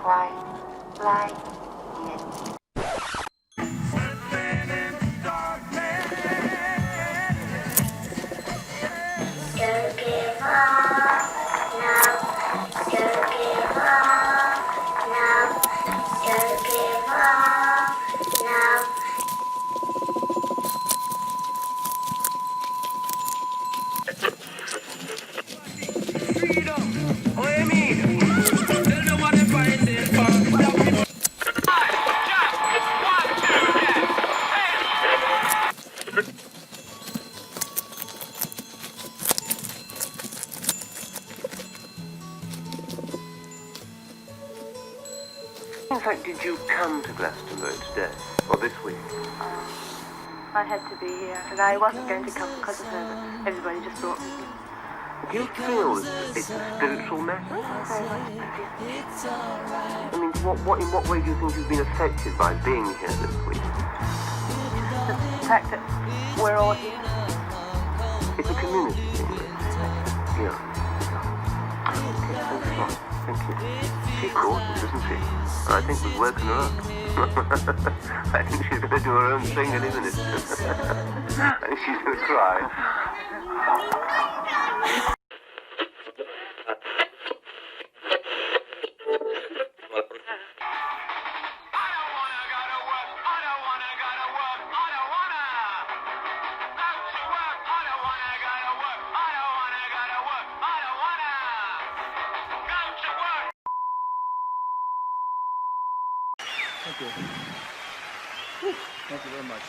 white light. Don't give up now. Don't give up now. Don't give up now. Freedom. Oh, you mean? Tell them what they're fighting for. In fact, did you come to Glastonbury today, or this week? I had to be here, and I wasn't going to come because of her, but everybody just brought me here. Do you feel it's a spiritual matter? Very much so. I mean, in what way do you think you've been affected by being here this week? The fact that we're all here. It's a community thing, really. Yeah. Okay, thanks a lot. Thank you. She's gorgeous, isn't she? I think we've woken her up. I think she's going to do her own thing in a minute. I think she's going to cry. Thank you. Thank you very much.